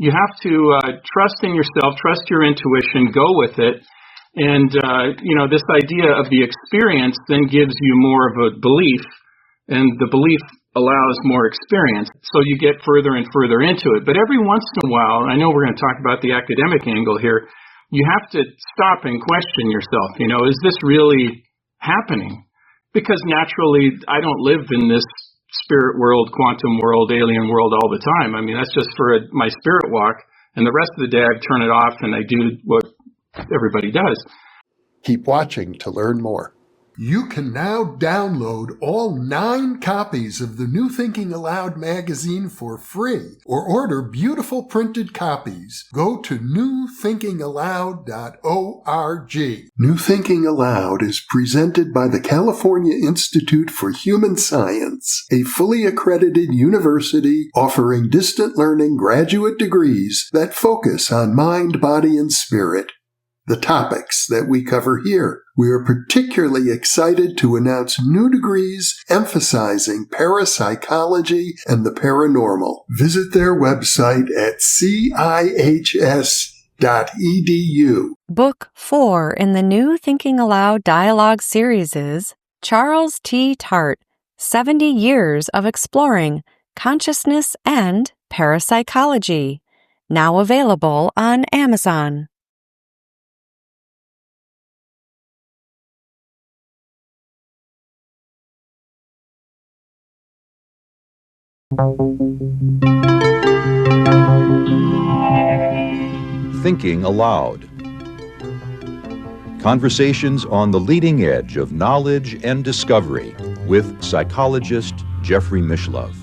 You have to trust in yourself, trust your intuition, go with it. And, this idea of the experience then gives you more of a belief, and the belief allows more experience. So you get further and further into it. But every once in a while, I know we're going to talk about the academic angle here, you have to stop and question yourself. Is this really happening? Because naturally, I don't live in this spirit world, quantum world, alien world all the time. I mean, that's just for my spirit walk. And the rest of the day, I turn it off and I do what everybody does. Keep watching to learn more. You can now download all 9 copies of the New Thinking Aloud magazine for free, or order beautiful printed copies. Go to newthinkingaloud.org. New Thinking Aloud is presented by the California Institute for Human Science, a fully accredited university offering distant learning graduate degrees that focus on mind, body, and spirit. The topics that we cover here. We are particularly excited to announce new degrees emphasizing parapsychology and the paranormal. Visit their website at cihs.edu. Book 4 in the New Thinking Aloud dialogue series is Charles T. Tart, 70 Years of Exploring Consciousness and Parapsychology, now available on Amazon. Thinking Aloud. Conversations on the leading edge of knowledge and discovery with psychologist Jeffrey Mishlove.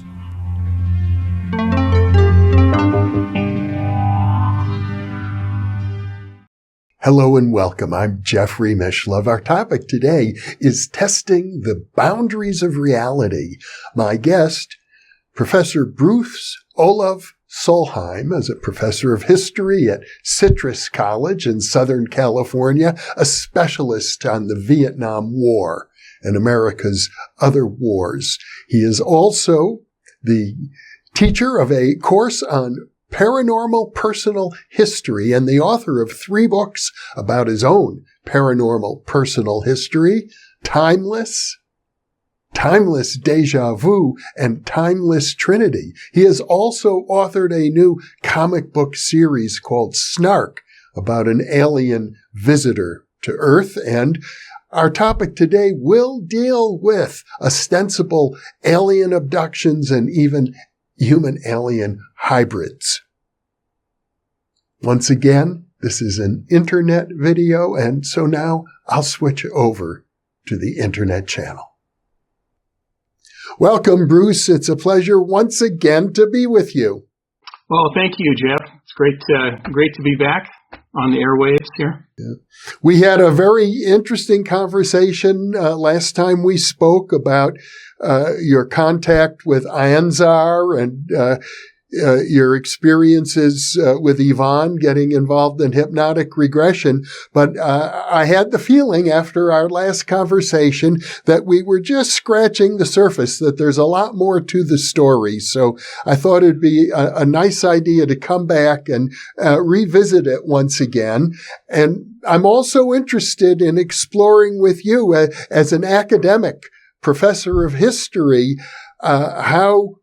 Hello and welcome. I'm Jeffrey Mishlove. Our topic today is testing the boundaries of reality. My guest, Professor Bruce Olav Solheim, is a professor of history at Citrus College in Southern California, a specialist on the Vietnam War and America's other wars. He is also the teacher of a course on paranormal personal history and the author of 3 books about his own paranormal personal history, Timeless Deja Vu, and Timeless Trinity. He has also authored a new comic book series called Snark about an alien visitor to Earth. And our topic today will deal with ostensible alien abductions and even human-alien hybrids. Once again, this is an internet video, and so now I'll switch over to the internet channel. Welcome, Bruce. It's a pleasure once again to be with you. Well, thank you, Jeff. It's great to be back on the airwaves here. Yeah. We had a very interesting conversation last time we spoke about your contact with Anzar and your experiences with Yvonne getting involved in hypnotic regression. But I had the feeling after our last conversation that we were just scratching the surface, that there's a lot more to the story. So I thought it'd be a nice idea to come back and revisit it once again. And I'm also interested in exploring with you as an academic professor of history, how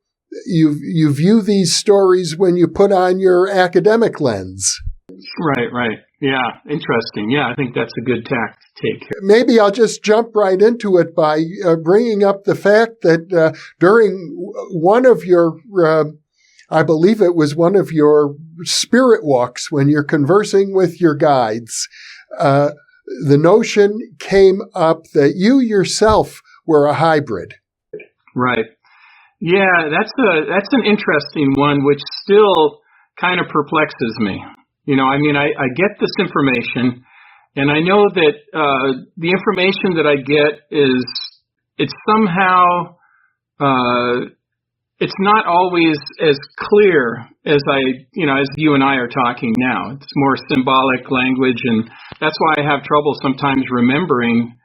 you view these stories when you put on your academic lens. Right. Yeah, interesting. Yeah, I think that's a good tack to take. Maybe I'll just jump right into it by bringing up the fact that during one of your, I believe it was one of your spirit walks when you're conversing with your guides, the notion came up that you yourself were a hybrid. Right. Yeah, that's an interesting one, which still kind of perplexes me. I get this information, and I know that the information that I get it's somehow, it's not always as clear as as you and I are talking now. It's more symbolic language, and that's why I have trouble sometimes remembering.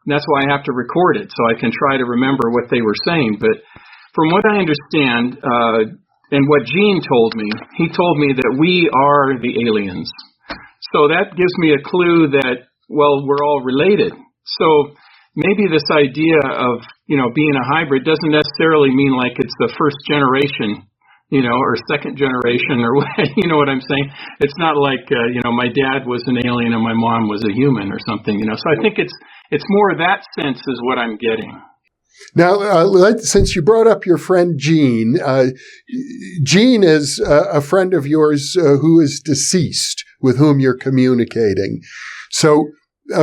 That's why I have to record it, so I can try to remember what they were saying. But from what I understand, And what Gene told me, he told me that we are the aliens. So that gives me a clue that, well, we're all related. So maybe this idea of, being a hybrid doesn't necessarily mean like it's the first generation, or second generation, or you know what I'm saying? It's not like, my dad was an alien and my mom was a human or something, So I think it's more that sense is what I'm getting. Now, since you brought up your friend Gene, Gene is a friend of yours who is deceased, with whom you're communicating. So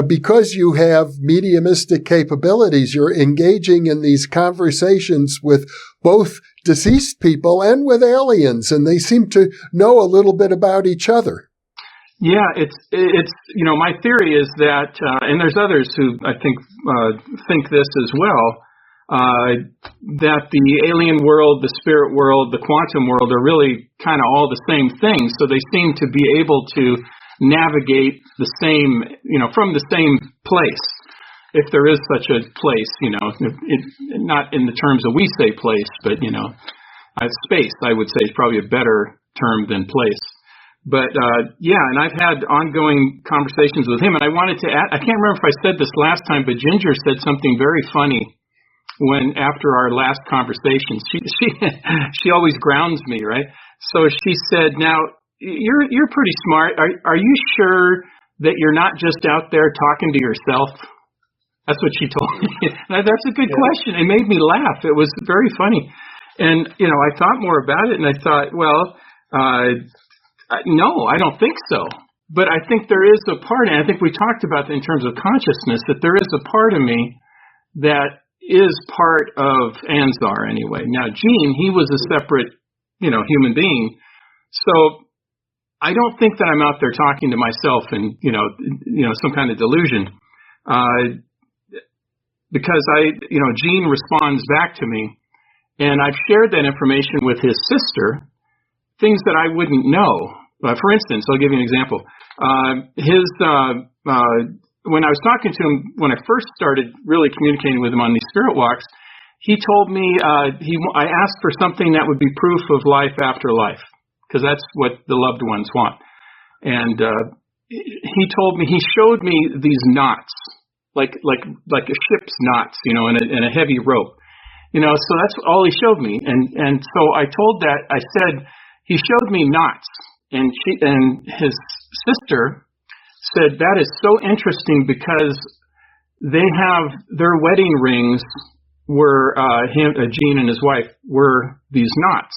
because you have mediumistic capabilities, you're engaging in these conversations with both deceased people and with aliens, and they seem to know a little bit about each other. Yeah, it's my theory is that, and there's others who I think this as well, that the alien world, the spirit world, the quantum world are really kind of all the same thing. So they seem to be able to navigate the same, from the same place, if there is such a place, not in the terms that we say place, but, space, I would say, is probably a better term than place. But, and I've had ongoing conversations with him, and I wanted to add, I can't remember if I said this last time, but Ginger said something very funny when, after our last conversation. She always grounds me, right? So she said, now, you're pretty smart. Are you sure that you're not just out there talking to yourself? That's what she told me. That's a good question. It made me laugh. It was very funny. And, I thought more about it, and I thought, well, no, I don't think so. But I think there is a part, and I think we talked about that in terms of consciousness, that there is a part of me that is part of Anzar anyway. Now, Gene, he was a separate, human being. So I don't think that I'm out there talking to myself and, some kind of delusion. Because Gene responds back to me, and I've shared that information with his sister, things that I wouldn't know. For instance, I'll give you an example. When I was talking to him, when I first started really communicating with him on these spirit walks, he told me, I asked for something that would be proof of life after life, because that's what the loved ones want. And he told me, he showed me these knots, like a ship's knots, in a heavy rope, so that's all he showed me. And so I said, he showed me knots, and his sister said, that is so interesting because they have their wedding rings were, Gene and his wife were these knots,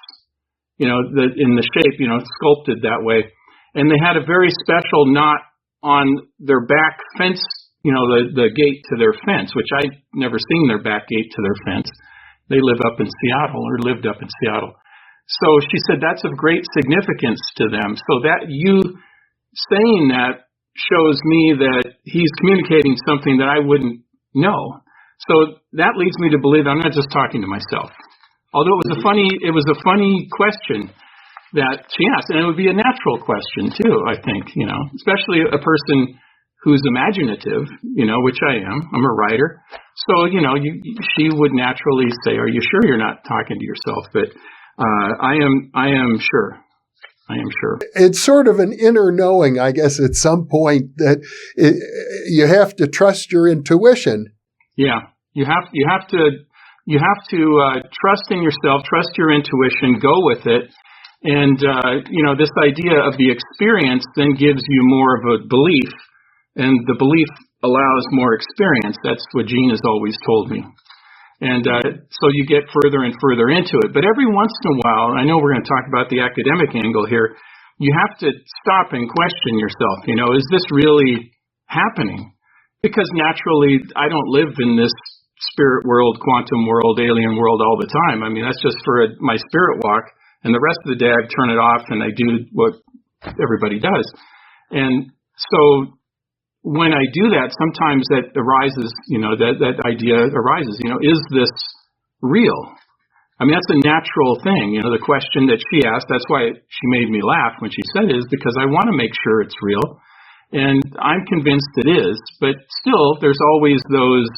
in the shape, sculpted that way. And they had a very special knot on their back fence, the gate to their fence, which I'd never seen their back gate to their fence. They live up in Seattle, or lived up in Seattle. So she said that's of great significance to them. So that you saying that shows me that he's communicating something that I wouldn't know. So that leads me to believe I'm not just talking to myself. Although it was a funny question that she asked, and it would be a natural question too, I think, especially a person who's imaginative, which I am. I'm a writer. So, she would naturally say, are you sure you're not talking to yourself? But I am sure. I am sure. It's sort of an inner knowing, I guess, at some point that you have to trust your intuition. Yeah, you have to trust in yourself, trust your intuition, go with it. And, this idea of the experience then gives you more of a belief, and the belief allows more experience. That's what Gene has always told me. And so you get further and further into it. But every once in a while, I know we're going to talk about the academic angle here, you have to stop and question yourself. Is this really happening? Because naturally, I don't live in this spirit world, quantum world, alien world all the time. I mean, that's just for my spirit walk. And the rest of the day, I turn it off and I do what everybody does. And so when I do that, sometimes that arises, that idea arises, is this real? I mean, that's a natural thing. The question that she asked, that's why she made me laugh when she said it, is because I want to make sure it's real. And I'm convinced it is, but still there's always those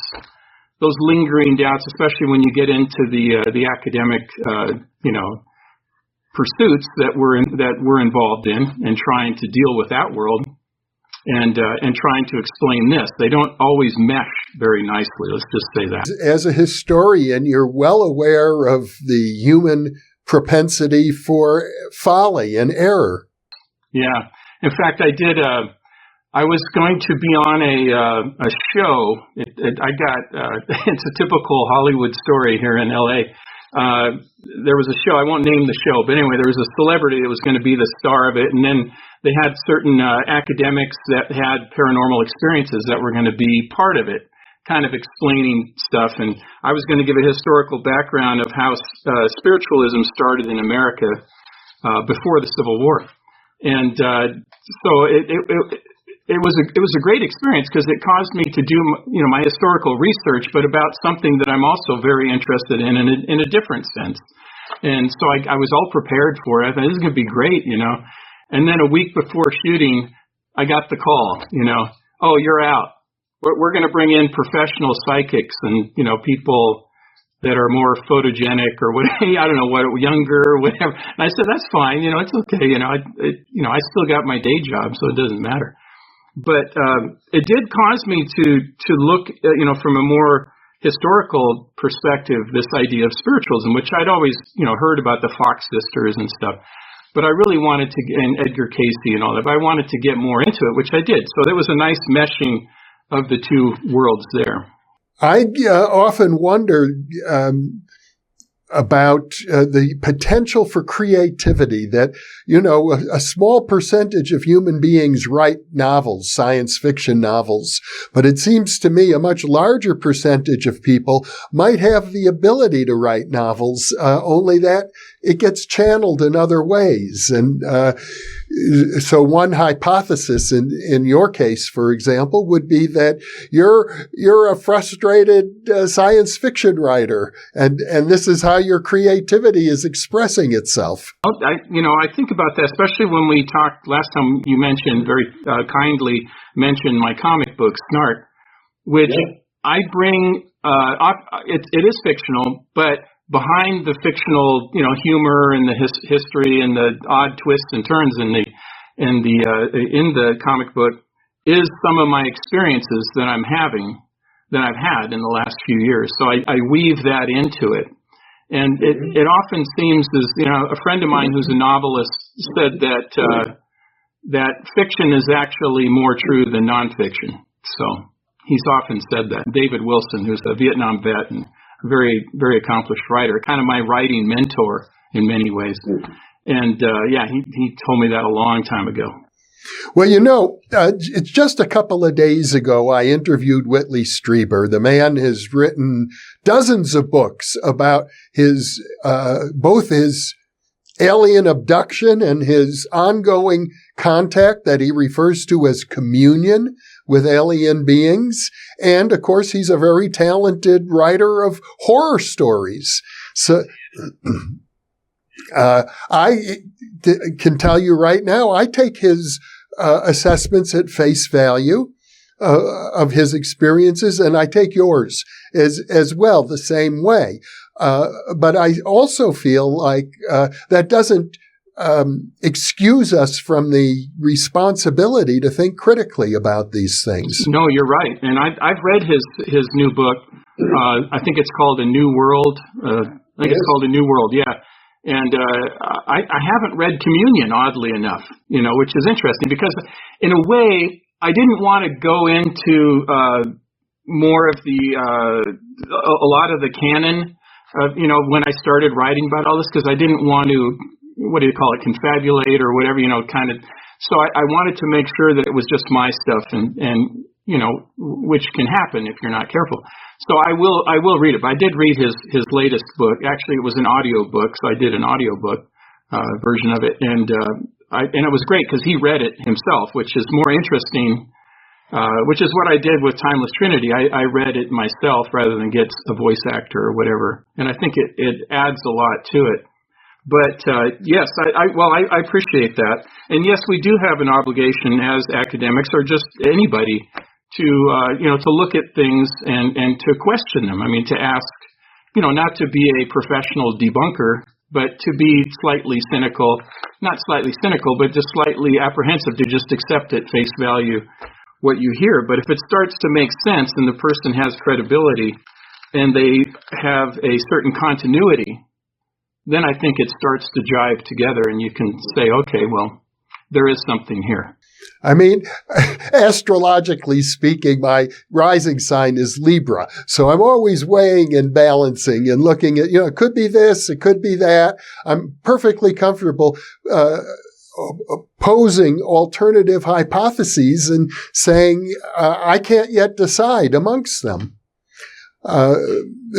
lingering doubts, especially when you get into the academic, pursuits that we're involved in and trying to deal with that world and trying to explain this. They don't always mesh very nicely. Let's just say that. As a historian, you're well aware of the human propensity for folly and error. Yeah. In fact, I was going to be on a show. It's a typical Hollywood story here in LA. There was a show, I won't name the show, but anyway, there was a celebrity that was going to be the star of it, and then they had certain academics that had paranormal experiences that were going to be part of it, kind of explaining stuff, and I was going to give a historical background of how spiritualism started in America before the Civil War. And so it was a great experience because it caused me to do my historical research, but about something that I'm also very interested in a different sense. And so I was all prepared for it. I thought, this is going to be great, And then a week before shooting, I got the call, oh, you're out. We're going to bring in professional psychics and people that are more photogenic or whatever, I don't know what, younger or whatever. And I said, that's fine, it's okay, I still got my day job, so it doesn't matter. But it did cause me to look, from a more historical perspective, this idea of spiritualism, which I'd always, heard about the Fox sisters and stuff. But I really wanted to, and Edgar Cayce and all that, but I wanted to get more into it, which I did. So there was a nice meshing of the two worlds there. I often wonder about the potential for creativity that, a small percentage of human beings write novels, science fiction novels, but it seems to me a much larger percentage of people might have the ability to write novels, only that it gets channeled in other ways. And so one hypothesis in your case, for example, would be that you're a frustrated science fiction writer, and this is how your creativity is expressing itself. I think about that, especially when we talked last time. You mentioned very kindly mentioned my comic book Snart, which I bring. It is fictional, but behind the fictional, humor and the history and the odd twists and turns in the comic book is some of my experiences that I've had in the last few years. So I weave that into it. And it often seems as, a friend of mine who's a novelist said that fiction is actually more true than nonfiction. So he's often said that. David Wilson, who's a Vietnam vet and very, very accomplished writer, kind of my writing mentor in many ways. And he told me that a long time ago. Well, it's just a couple of days ago, I interviewed Whitley Strieber. The man has written dozens of books about his, both his alien abduction and his ongoing contact that he refers to as communion with alien beings. And of course, he's a very talented writer of horror stories. So I can tell you right now, I take his assessments at face value of his experiences, and I take yours as well the same way. But I also feel like that doesn't excuse us from the responsibility to think critically about these things. No, you're right. And I've read his new book. I think it's called A New World. It's called A New World, yeah. And I haven't read Communion, oddly enough, which is interesting because in a way I didn't want to go into more of a lot of the canon of, when I started writing about all this, because I didn't want to, confabulate or whatever, kind of. So I wanted to make sure that it was just my stuff and which can happen if you're not careful. So I will read it. But I did read his latest book. Actually, it was an audio book, so I did an audio book version of it, and it was great because he read it himself, which is more interesting. Which is what I did with Timeless Trinity. I read it myself rather than get a voice actor or whatever, and I think it adds a lot to it. But yes, I appreciate that, and yes, we do have an obligation as academics or just anybody to look at things and to question them. I mean, to ask, not to be a professional debunker, but to be slightly cynical, not slightly cynical, but just slightly apprehensive to just accept at face value what you hear. But if it starts to make sense and the person has credibility and they have a certain continuity, then I think it starts to jive together and you can say, okay, well, there is something here. I mean, astrologically speaking, my rising sign is Libra. So I'm always weighing and balancing and looking at, it could be this, it could be that. I'm perfectly comfortable posing alternative hypotheses and saying, I can't yet decide amongst them.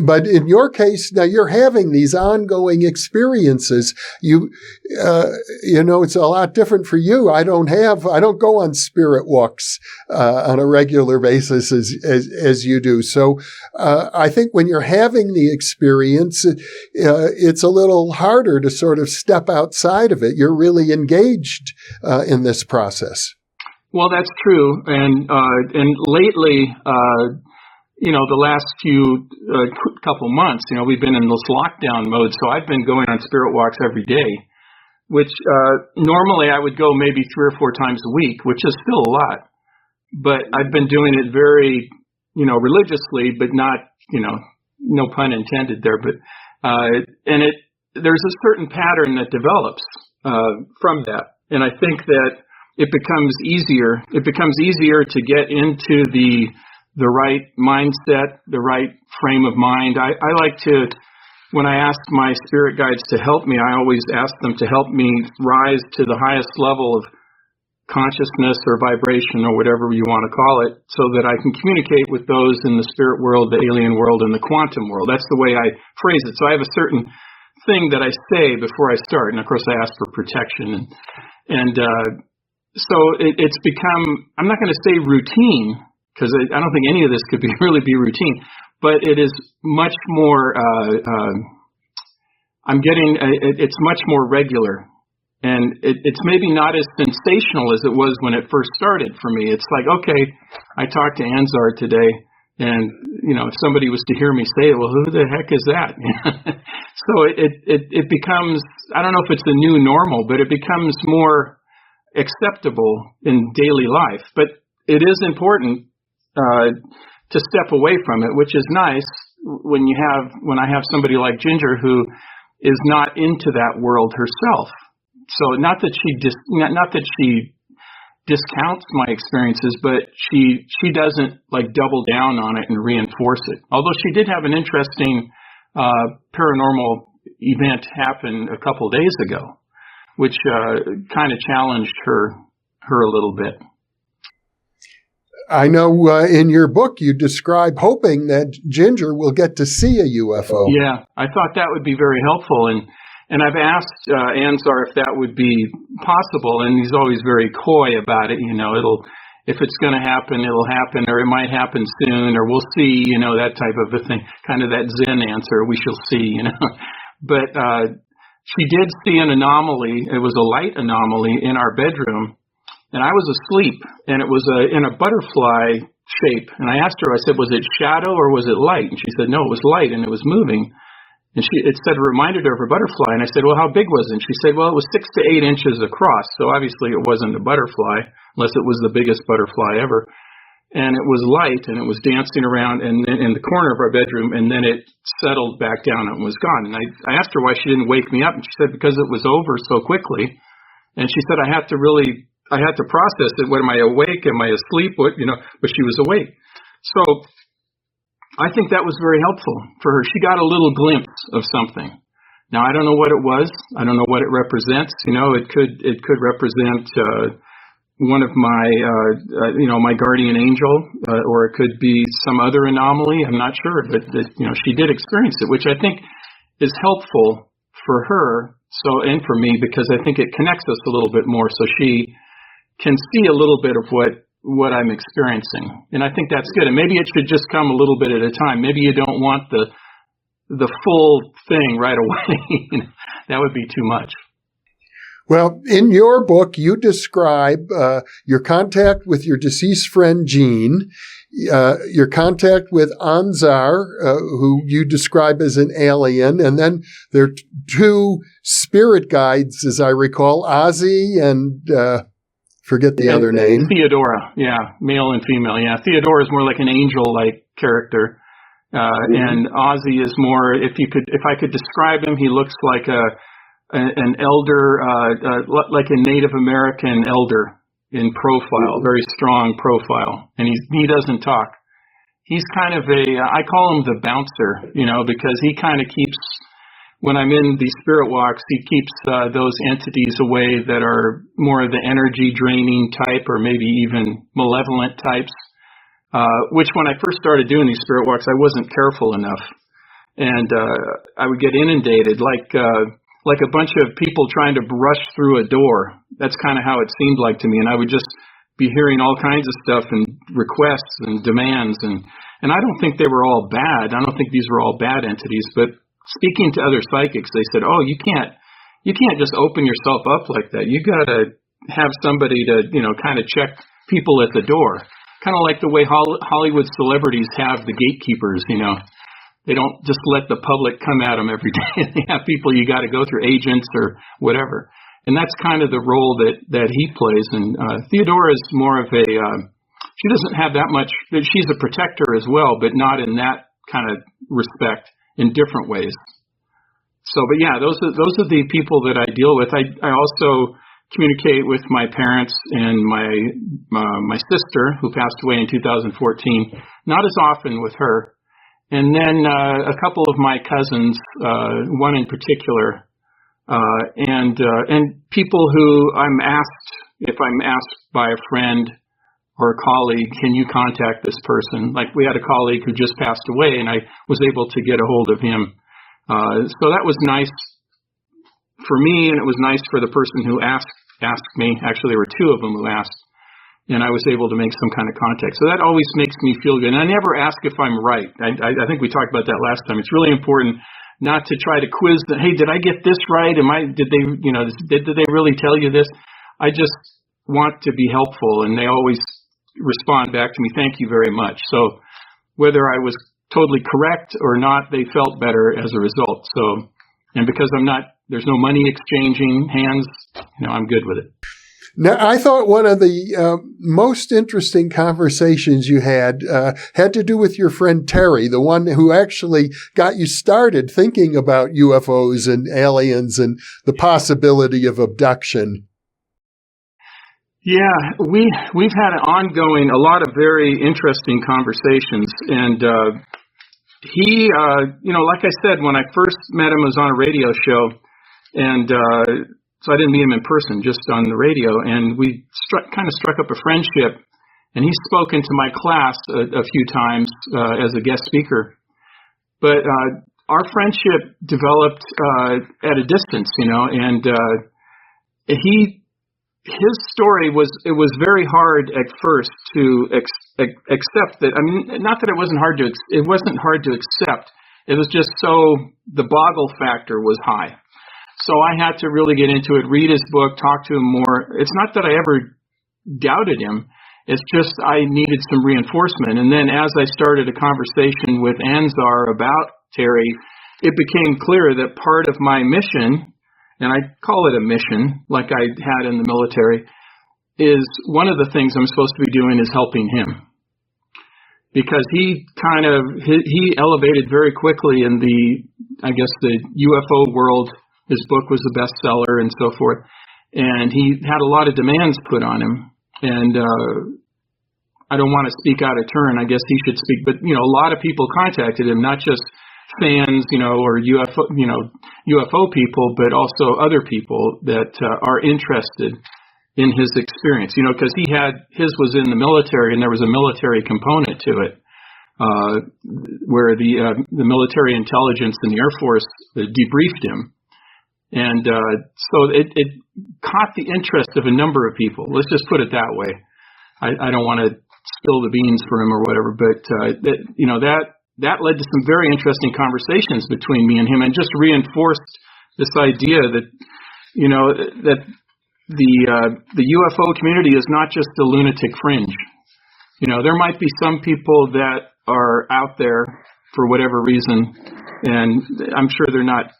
But in your case, now you're having these ongoing experiences. It's a lot different for you. I don't go on spirit walks, on a regular basis as you do. So, I think when you're having the experience, it's a little harder to sort of step outside of it. You're really engaged, in this process. Well, that's true. And lately, the last few couple months, we've been in this lockdown mode. So I've been going on spirit walks every day, which normally I would go maybe 3 or 4 times a week, which is still a lot. But I've been doing it very, religiously, but not, no pun intended there. But there's a certain pattern that develops from that, and I think that it becomes easier. It becomes easier to get into the right mindset, the right frame of mind. I like to, when I ask my spirit guides to help me, I always ask them to help me rise to the highest level of consciousness or vibration or whatever you want to call it, so that I can communicate with those in the spirit world, the alien world, and the quantum world. That's the way I phrase it. So I have a certain thing that I say before I start, and of course I ask for protection. So it's become, I'm not going to say routine, because I don't think any of this could really be routine, but it is much more, it's much more regular. And it's maybe not as sensational as it was when it first started for me. It's like, okay, I talked to Anzar today, and, if somebody was to hear me say it, well, who the heck is that? So it becomes, I don't know if it's the new normal, but it becomes more acceptable in daily life. But it is important to step away from it, which is nice when I have somebody like Ginger who is not into that world herself. So not that she discounts my experiences, but she doesn't like double down on it and reinforce it. Although she did have an interesting paranormal event happen a couple days ago, which kind of challenged her a little bit. I know in your book you describe hoping that Ginger will get to see a UFO. Yeah, I thought that would be very helpful, and I've asked Anzar if that would be possible, and he's always very coy about it. If it's going to happen, it'll happen, or it might happen soon, or we'll see. That type of a thing, kind of that Zen answer. We shall see. But she did see an anomaly. It was a light anomaly in our bedroom. And I was asleep, and it was in a butterfly shape. And I asked her, I said, was it shadow or was it light? And she said, no, it was light, and it was moving. And it said it reminded her of a butterfly. And I said, well, how big was it? And she said, well, it was 6 to 8 inches across. So obviously it wasn't a butterfly, unless it was the biggest butterfly ever. And it was light, and it was dancing around in the corner of our bedroom, and then it settled back down and was gone. And I asked her why she didn't wake me up, and she said, because it was over so quickly. And she said, I had to process it. What, am I awake? Am I asleep? But she was awake. So I think that was very helpful for her. She got a little glimpse of something. Now, I don't know what it was. I don't know what it represents. It could represent one of my, my guardian angel, or it could be some other anomaly. I'm not sure, but she did experience it, which I think is helpful for her. And for me, because I think it connects us a little bit more. So she can see a little bit of what I'm experiencing. And I think that's good. And maybe it should just come a little bit at a time. Maybe you don't want the full thing right away. That would be too much. Well, in your book, you describe your contact with your deceased friend, Jean, your contact with Anzar, who you describe as an alien, and then there are two spirit guides, as I recall, Ozzy and forget the other name. Theodora, yeah, male and female. Yeah, Theodora is more like an angel-like character, and Ozzy is more. If I could describe him, he looks like an elder, like a Native American elder in profile, very strong profile, and he doesn't talk. He's kind of I call him the bouncer, because he kind of keeps. When I'm in these spirit walks, he keeps those entities away that are more of the energy draining type or maybe even malevolent types, which when I first started doing these spirit walks, I wasn't careful enough. And I would get inundated like a bunch of people trying to rush through a door. That's kind of how it seemed like to me. And I would just be hearing all kinds of stuff and requests and demands. And I don't think they were all bad. I don't think these were all bad entities, but speaking to other psychics, they said, "Oh, you can't just open yourself up like that. You got to have somebody to, kind of check people at the door. Kind of like the way Hollywood celebrities have the gatekeepers, They don't just let the public come at them every day. They have people you got to go through, agents or whatever. And that's kind of the role that he plays. And Theodora is more of she doesn't have that much. She's a protector as well, but not in that kind of respect. In different ways. So, but yeah, those are the people that I deal with. I also communicate with my parents and my sister, who passed away in 2014. Not as often with her, and then a couple of my cousins, one in particular, and people who if I'm asked by a friend or a colleague, can you contact this person? Like we had a colleague who just passed away, and I was able to get a hold of him. So that was nice for me, and it was nice for the person who asked me. Actually, there were two of them who asked, and I was able to make some kind of contact. So that always makes me feel good. And I never ask if I'm right. I think we talked about that last time. It's really important not to try to quiz them. Hey, did I get this right? Did they really tell you this? I just want to be helpful, and they always respond back to me, thank you very much. So whether I was totally correct or not, they felt better as a result. So, and because there's no money exchanging hands, I'm good with it. Now, I thought one of the most interesting conversations you had to do with your friend Terry, the one who actually got you started thinking about UFOs and aliens and the possibility of abduction. Yeah, we've had a lot of very interesting conversations, and he, like I said, when I first met him, I was on a radio show, and so I didn't meet him in person, just on the radio, and we kind of struck up a friendship, and he's spoken to my class a few times as a guest speaker, but our friendship developed at a distance, and his story was very hard at first to accept that. I mean, not that it wasn't hard to accept. It was just the boggle factor was high. So I had to really get into it, read his book, talk to him more. It's not that I ever doubted him. It's just I needed some reinforcement. And then as I started a conversation with Anzar about Terry, it became clear that part of my mission, and I call it a mission, like I had in the military, is one of the things I'm supposed to be doing is helping him. Because he elevated very quickly in the UFO world. His book was a bestseller and so forth. And he had a lot of demands put on him. And I don't want to speak out of turn. I guess he should speak. But, a lot of people contacted him, not just fans, or UFO people, but also other people that are interested in his experience, because his was in the military, and there was a military component to it, where the military intelligence and the Air Force debriefed him. And so it caught the interest of a number of people. Let's just put it that way. I don't want to spill the beans for him or whatever, but that led to some very interesting conversations between me and him, and just reinforced this idea that, that the UFO community is not just the lunatic fringe. There might be some people that are out there for whatever reason, and I'm sure they're not,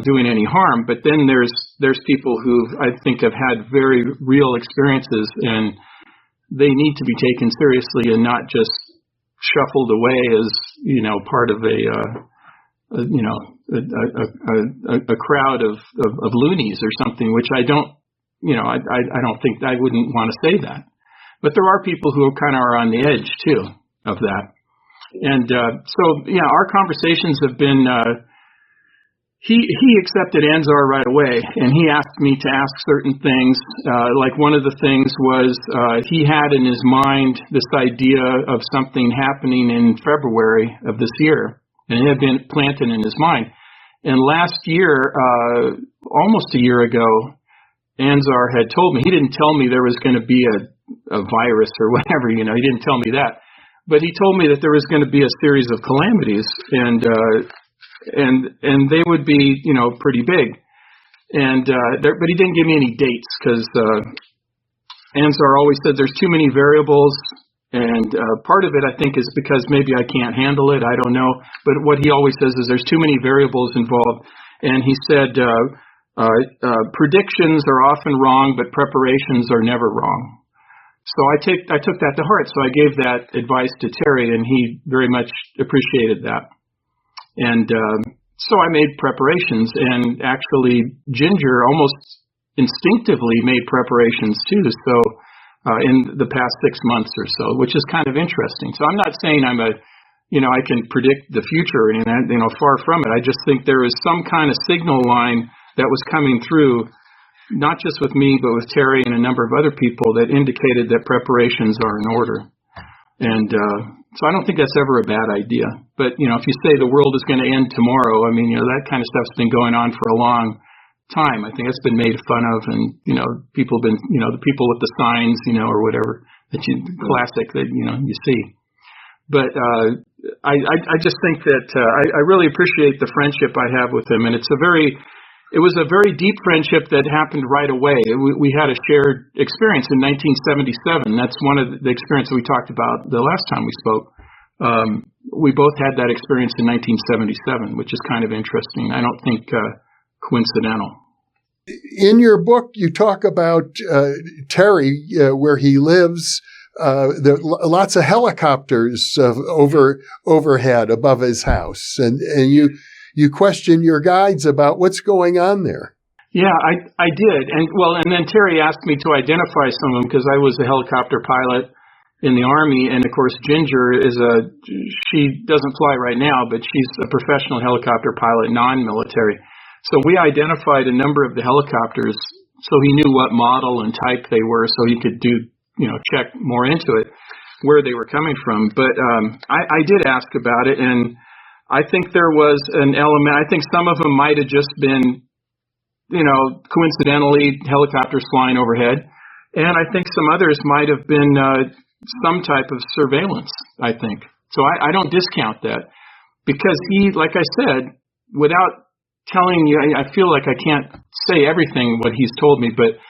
doing any harm. But then there's people who I think have had very real experiences, and they need to be taken seriously and not just shuffled away as part of a crowd of loonies or something. Which I don't think I wouldn't want to say that. But there are people who kind of are on the edge too of that. And our conversations have been. He accepted Anzar right away, and he asked me to ask certain things. Like one of the things was he had in his mind this idea of something happening in February of this year, and it had been planted in his mind. And last year, almost a year ago, Anzar had told me, he didn't tell me there was going to be a virus or whatever, he didn't tell me that. But he told me that there was going to be a series of calamities, and they would be, pretty big. But he didn't give me any dates because Anzar always said there's too many variables, and part of it I think is because maybe I can't handle it. I don't know. But what he always says is there's too many variables involved. And he said predictions are often wrong, but preparations are never wrong. So I took that to heart. So I gave that advice to Terry, and he very much appreciated that. And so I made preparations, and actually Ginger almost instinctively made preparations too. So in the past 6 months or so, which is kind of interesting. So I'm not saying I'm I can predict the future, and far from it. I just think there is some kind of signal line that was coming through, not just with me, but with Terry and a number of other people, that indicated that preparations are in order. And so I don't think that's ever a bad idea. But, if you say the world is going to end tomorrow, that kind of stuff's been going on for a long time. I think it's been made fun of, and, people have been, the people with the signs, or whatever, classic that, you see. But I just think that I really appreciate the friendship I have with him, and it was a very deep friendship that happened right away. We had a shared experience in 1977. That's one of the experiences we talked about the last time we spoke. We both had that experience in 1977, which is kind of interesting. I don't think coincidental. In your book, you talk about Terry, where he lives. There are lots of helicopters overhead above his house, and you question your guides about what's going on there. Yeah, I did. And then Terry asked me to identify some of them because I was a helicopter pilot in the Army. And of course, Ginger she doesn't fly right now, but she's a professional helicopter pilot, non-military. So we identified a number of the helicopters so he knew what model and type they were, so he could check more into it, where they were coming from. But I did ask about it, and I think there was an element. I think some of them might have just been, coincidentally helicopters flying overhead. And I think some others might have been some type of surveillance, I think. So I don't discount that, because he, like I said, without telling you, I feel like I can't say everything what he's told me, but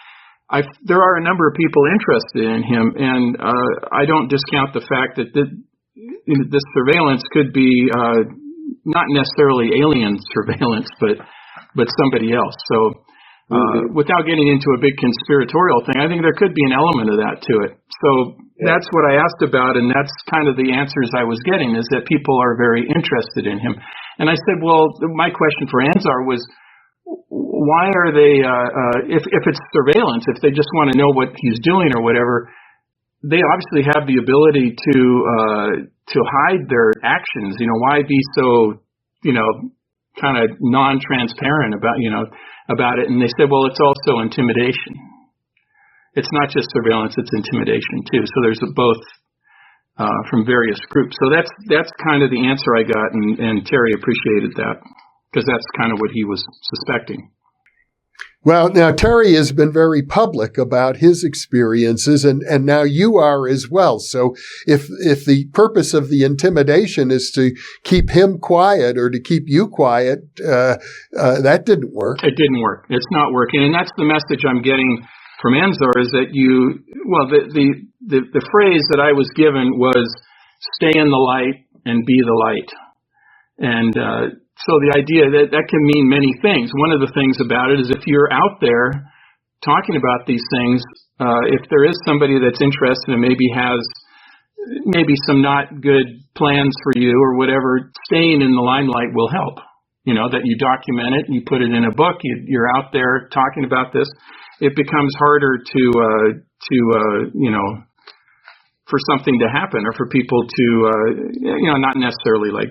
there are a number of people interested in him, and I don't discount the fact that this surveillance could be not necessarily alien surveillance, but somebody else. So without getting into a big conspiratorial thing, I think there could be an element of that to it. So that's what I asked about, and that's kind of the answers I was getting, is that people are very interested in him. And I said, well, my question for Anzar was, why are they, if it's surveillance, if they just want to know what he's doing or whatever, they obviously have the ability to hide their actions. Why be so, kind of non-transparent about it? And they said, well, it's also intimidation. It's not just surveillance; it's intimidation too. So there's both from various groups. So that's kind of the answer I got, and Terry appreciated that, because that's kind of what he was suspecting. Well, now Terry has been very public about his experiences, and now you are as well. So if the purpose of the intimidation is to keep him quiet or to keep you quiet, that didn't work. It didn't work. It's not working, and that's the message I'm getting from Anzar, is that the phrase that I was given was stay in the light and be the light. And so the idea that can mean many things. One of the things about it is if you're out there talking about these things, if there is somebody that's interested and maybe has some not good plans for you or whatever, staying in the limelight will help. That you document it, you put it in a book, you're out there talking about this. It becomes harder to for something to happen or for people to, not necessarily like,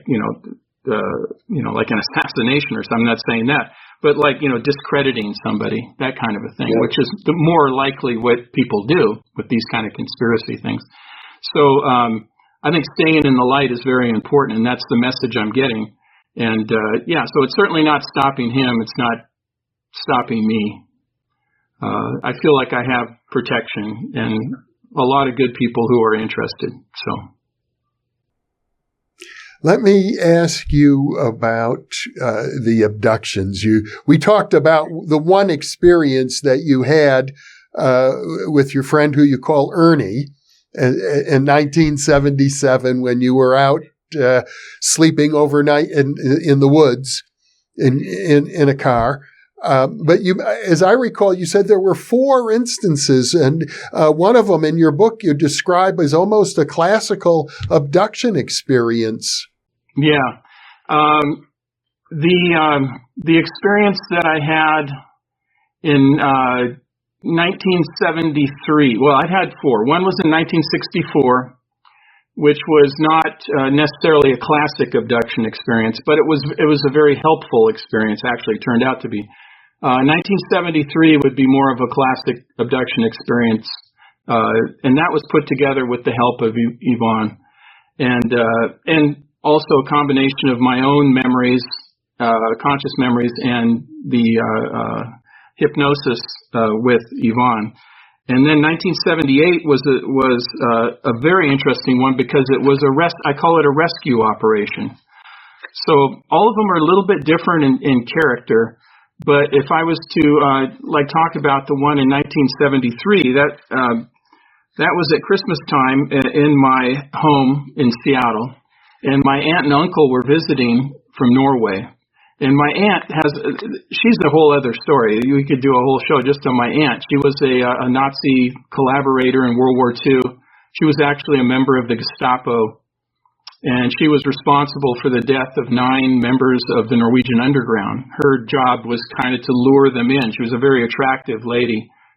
like an assassination or something. I'm not saying that, but like, discrediting somebody, that kind of a thing, which is the more likely what people do with these kind of conspiracy things. So I think staying in the light is very important, and that's the message I'm getting. And so it's certainly not stopping him. It's not stopping me. I feel like I have protection and a lot of good people who are interested. So, let me ask you about the abductions. We talked about the one experience that you had with your friend who you call Ernie in 1977 when you were out sleeping overnight in the woods in a car. But you, as I recall, you said there were 4 instances, and one of them in your book you describe as almost a classical abduction experience. Yeah. The experience that I had in 1973, well, I had 4. One was in 1964, which was not necessarily a classic abduction experience, but it was a very helpful experience, actually, turned out to be. 1973 would be more of a classic abduction experience, and that was put together with the help of Yvonne, and also a combination of my own memories, conscious memories, and the hypnosis with Yvonne. And then 1978 was a very interesting one because it was I call it a rescue operation. So all of them are a little bit different in character. But if I was to talk about the one in 1973, that was at Christmas time in my home in Seattle, and my aunt and uncle were visiting from Norway. And my aunt she's a whole other story. We could do a whole show just on my aunt. She was a Nazi collaborator in World War II. She was actually a member of the Gestapo, and she was responsible for the death of 9 members of the Norwegian underground. Her job was kind of to lure them in. She was a very attractive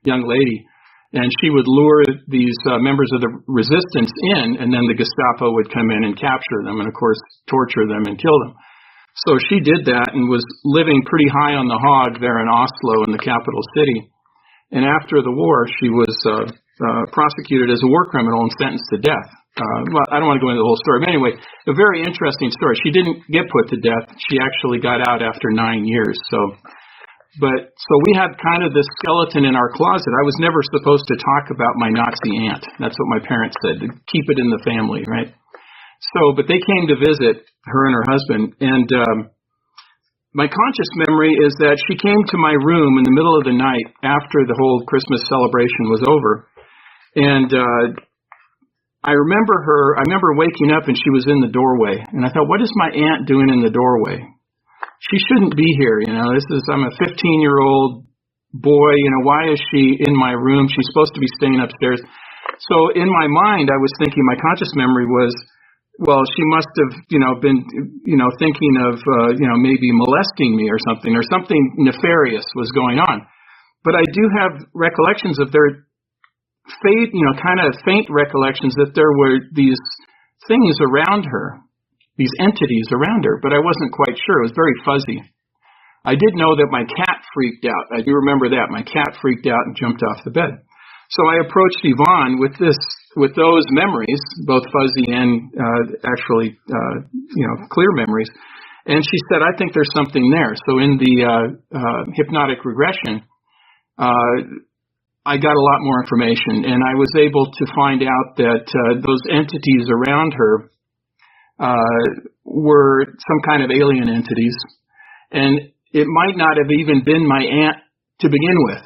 young lady, and she would lure these members of the resistance in, and then the Gestapo would come in and capture them and, of course, torture them and kill them. So she did that and was living pretty high on the hog there in Oslo, in the capital city. And after the war, she was prosecuted as a war criminal and sentenced to death. Well, I don't want to go into the whole story, but anyway, a very interesting story. She didn't get put to death. She actually got out after 9 years. So we had kind of this skeleton in our closet. I was never supposed to talk about my Nazi aunt. That's what my parents said, to keep it in the family, right? So, but they came to visit, her and her husband, and my conscious memory is that she came to my room in the middle of the night after the whole Christmas celebration was over, and I remember waking up and she was in the doorway, and I thought, what is my aunt doing in the doorway? She shouldn't be here, I'm a 15-year-old boy, why is she in my room? She's supposed to be staying upstairs. So in my mind, I was thinking, my conscious memory was, well, she must have, been, thinking of, maybe molesting me or something nefarious was going on. But I do have recollections of their kind of faint recollections that there were these things around her, these entities around her, but I wasn't quite sure. It was very fuzzy. I did know that my cat freaked out. I do remember that. My cat freaked out and jumped off the bed. So I approached Yvonne with those memories, both fuzzy and actually clear memories. And she said, I think there's something there. So in the hypnotic regression, I got a lot more information, and I was able to find out that those entities around her were some kind of alien entities. And it might not have even been my aunt to begin with.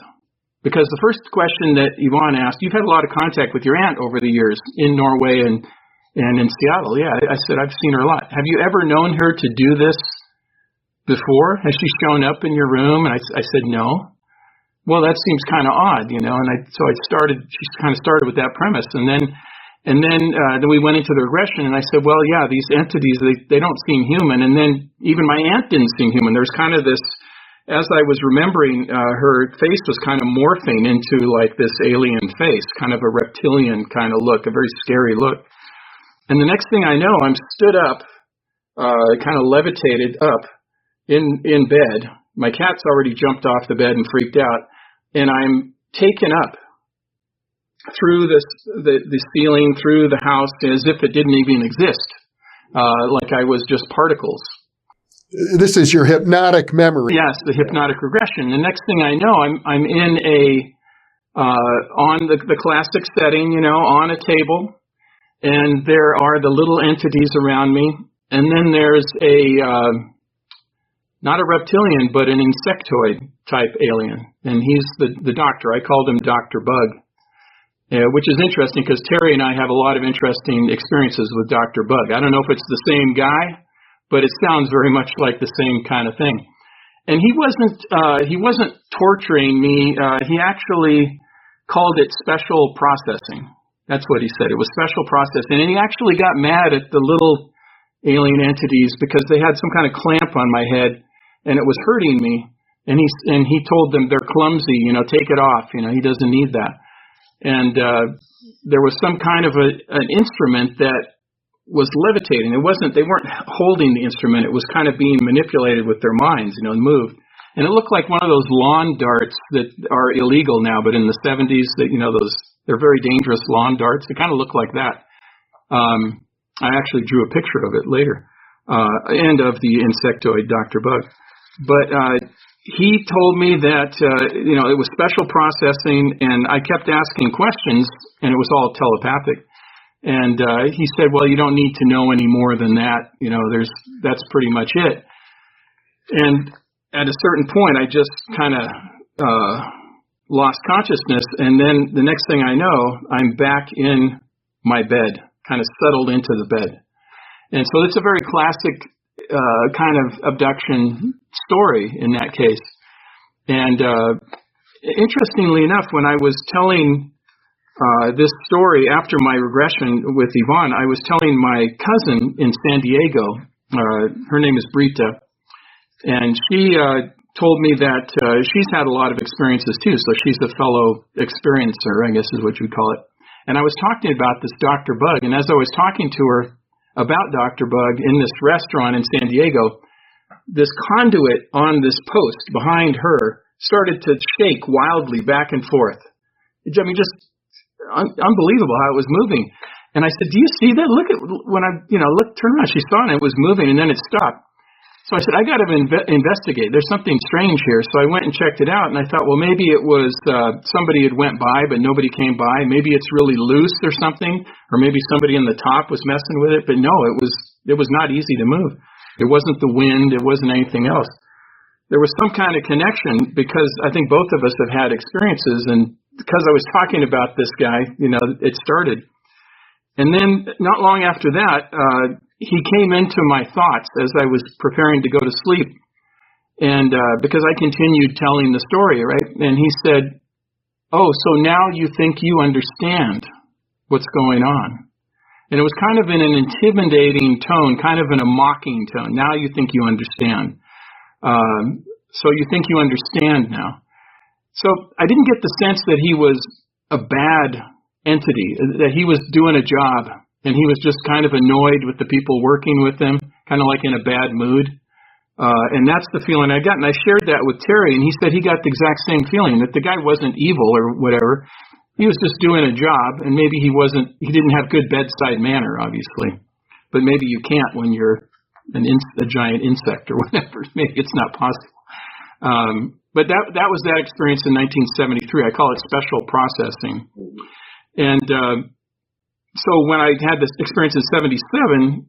Because the first question that Yvonne asked, you've had a lot of contact with your aunt over the years in Norway and in Seattle. Yeah, I said, I've seen her a lot. Have you ever known her to do this before? Has she shown up in your room? And I said, no. Well, that seems kind of odd, you know. And she kind of started with that premise. And then we went into the regression, and I said, well, yeah, these entities, they don't seem human. And then even my aunt didn't seem human. There's kind of this, as I was remembering, her face was kind of morphing into like this alien face, kind of a reptilian kind of look, a very scary look. And the next thing I know, I'm stood up, kind of levitated up in bed. My cat's already jumped off the bed and freaked out, and I'm taken up through the ceiling, through the house, as if it didn't even exist, like I was just particles. This is your hypnotic memory. Yes, the hypnotic regression. The next thing I know, I'm in on the classic setting, you know, on a table, and there are the little entities around me, and then there's not a reptilian, but an insectoid type alien, and he's the doctor. I called him Dr. Bug, which is interesting because Terry and I have a lot of interesting experiences with Dr. Bug. I don't know if it's the same guy, but it sounds very much like the same kind of thing. And he wasn't torturing me. He actually called it special processing. That's what he said. It was special processing. And he actually got mad at the little alien entities because they had some kind of clamp on my head, and it was hurting me. And he told them they're clumsy, you know, take it off. You know, he doesn't need that. And there was some kind of an instrument that was levitating. They weren't holding the instrument. It was kind of being manipulated with their minds, you know, and moved. And it looked like one of those lawn darts that are illegal now, but in the 70s, that, you know, they're very dangerous lawn darts. It kind of looked like that. I actually drew a picture of it later, and of the insectoid Dr. Bug. But he told me that, you know, it was special processing, and I kept asking questions, and it was all telepathic. And he said, well, you don't need to know any more than that. You know, that's pretty much it. And at a certain point, I just kind of lost consciousness. And then the next thing I know, I'm back in my bed, kind of settled into the bed. And so it's a very classic kind of abduction story in that case. And interestingly enough, when I was telling this story after my regression with Yvonne, I was telling my cousin in San Diego, her name is Brita, and she told me that she's had a lot of experiences too, so she's a fellow experiencer, I guess is what you'd call it. And I was talking about this Dr. Bug, and as I was talking to her about Dr. Bug in this restaurant in San Diego, this conduit on this post behind her started to shake wildly back and forth. I mean, just unbelievable how it was moving. And I said, do you see that? Look at when I, turn around. She saw it, and it was moving, and then it stopped. So I said, I got to investigate. There's something strange here. So I went and checked it out, and I thought, well, maybe it was somebody had went by, but nobody came by. Maybe it's really loose or something, or maybe somebody in the top was messing with it. But no, it was not easy to move. It wasn't the wind. It wasn't anything else. There was some kind of connection because I think both of us have had experiences, and because I was talking about this guy, it started. And then not long after that, he came into my thoughts as I was preparing to go to sleep. And because I continued telling the story, right? And he said, oh, so now you think you understand what's going on. And it was kind of in an intimidating tone, kind of in a mocking tone. Now you think you understand. So you think you understand now. So I didn't get the sense that he was a bad entity, that he was doing a job, and he was just kind of annoyed with the people working with him, kind of like in a bad mood. And that's the feeling I got. And I shared that with Terry, and he said he got the exact same feeling, that the guy wasn't evil or whatever. He was just doing a job, and maybe he didn't have good bedside manner, obviously. But maybe you can't when you're a giant insect or whatever. Maybe it's not possible. But that was that experience in 1973. I call it special processing. And so when I had this experience in 77,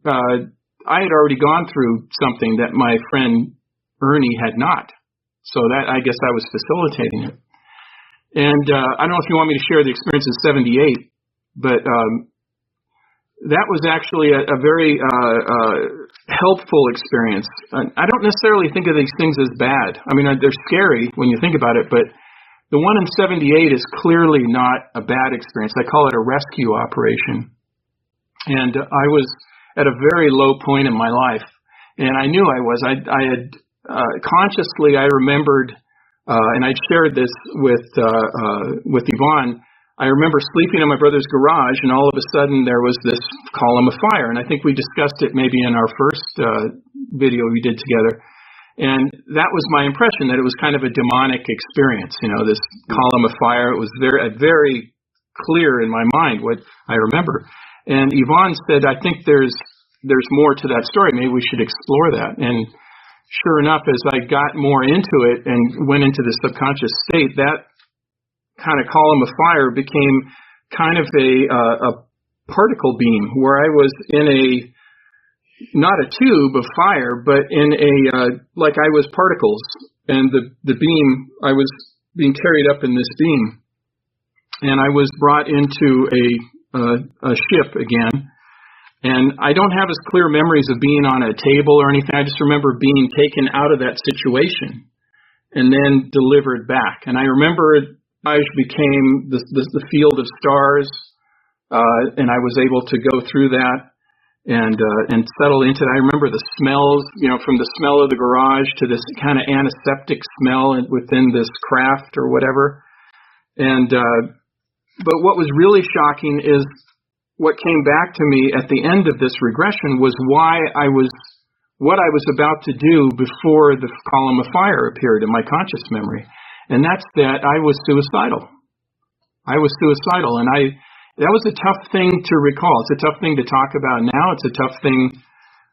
I had already gone through something that my friend Ernie had not. So that, I guess I was facilitating it. And I don't know if you want me to share the experience in '78, but that was actually a very helpful experience. I don't necessarily think of these things as bad. I mean, they're scary when you think about it, but the one in '78 is clearly not a bad experience. I call it a rescue operation. And I was at a very low point in my life, and I knew I was. I had consciously, I remembered, and I shared this with Yvonne. I remember sleeping in my brother's garage, and all of a sudden there was this column of fire. And I think we discussed it maybe in our first video we did together. And that was my impression, that it was kind of a demonic experience, this column of fire. It was very clear in my mind what I remember. And Yvonne said, I think there's more to that story. Maybe we should explore that. And sure enough, as I got more into it and went into the subconscious state, that kind of column of fire became kind of a particle beam, where I was in not a tube of fire, but in like I was particles, and the beam, I was being carried up in this beam, and I was brought into a ship again. And I don't have as clear memories of being on a table or anything. I just remember being taken out of that situation and then delivered back. And I remember I became the field of stars, and I was able to go through that and settle into it. I remember the smells, from the smell of the garage to this kind of antiseptic smell within this craft or whatever. And but what was really shocking is what came back to me at the end of this regression was what I was about to do before the column of fire appeared in my conscious memory. And that's that I was suicidal. And that was a tough thing to recall. It's a tough thing to talk about now. It's a tough thing,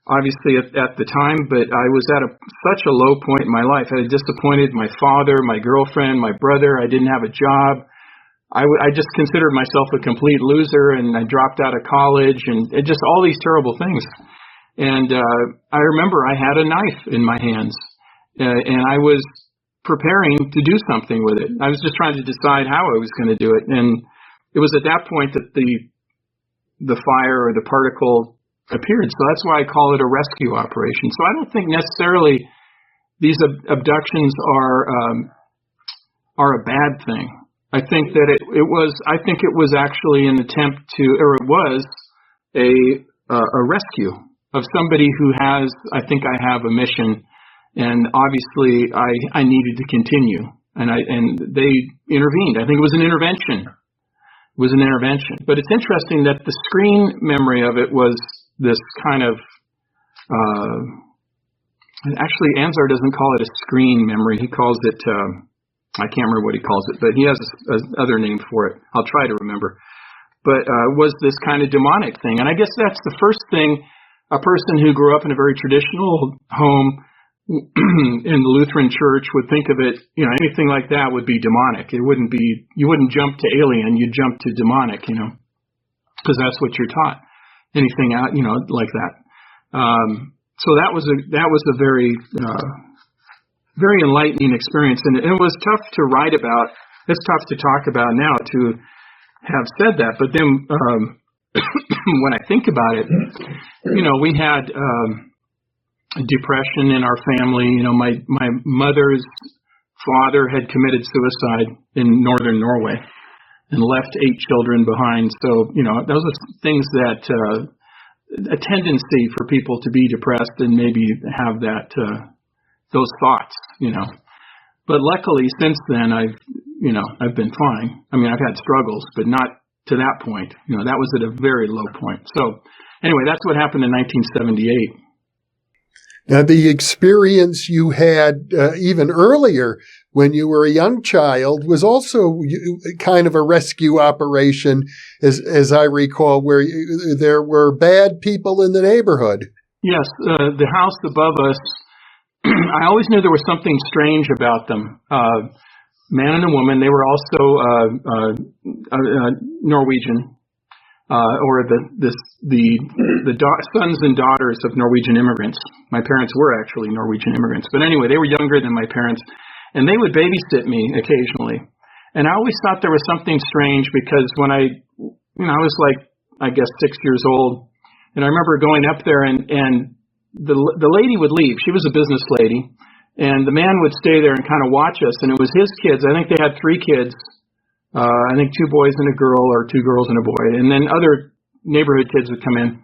obviously, at the time, but I was at such a low point in my life. I had disappointed my father, my girlfriend, my brother. I didn't have a job. I just considered myself a complete loser, and I dropped out of college, and just all these terrible things. And I remember I had a knife in my hands, and I was preparing to do something with it. I was just trying to decide how I was going to do it. And it was at that point that the fire or the particle appeared. So that's why I call it a rescue operation. So I don't think necessarily these abductions are a bad thing. I think that it was actually an attempt to, or it was a rescue of somebody who has, I think I have a mission, and obviously I needed to continue, and they intervened. I think it was an intervention. But it's interesting that the screen memory of it was this kind of, actually Anzar doesn't call it a screen memory. He calls it, I can't remember what he calls it, but he has another name for it. I'll try to remember. But was this kind of demonic thing. And I guess that's the first thing a person who grew up in a very traditional home in the Lutheran Church would think of it, anything like that would be demonic. It wouldn't be, you wouldn't jump to alien, you'd jump to demonic, because that's what you're taught. Anything out, like that. So that was a very, very enlightening experience, and it was tough to write about. It's tough to talk about now to have said that, but then when I think about it, we had depression in our family. My mother's father had committed suicide in northern Norway and left 8 children behind. So, those are things that a tendency for people to be depressed and maybe have that those thoughts, But luckily, since then, I've been fine. I mean, I've had struggles, but not to that point. That was at a very low point. So, anyway, that's what happened in 1978. Now, the experience you had even earlier when you were a young child was also kind of a rescue operation, as I recall, where there were bad people in the neighborhood. Yes, the house above us, I always knew there was something strange about them. Man and a woman, they were also Norwegian. Or the sons and daughters of Norwegian immigrants. My parents were actually Norwegian immigrants. But anyway, they were younger than my parents, and they would babysit me occasionally. And I always thought there was something strange because when I was like, I guess 6 years old, and I remember going up there and the lady would leave. She was a business lady, and the man would stay there and kind of watch us. And it was his kids. I think they had 3 kids. I think 2 boys and a girl, or 2 girls and a boy. And then other neighborhood kids would come in,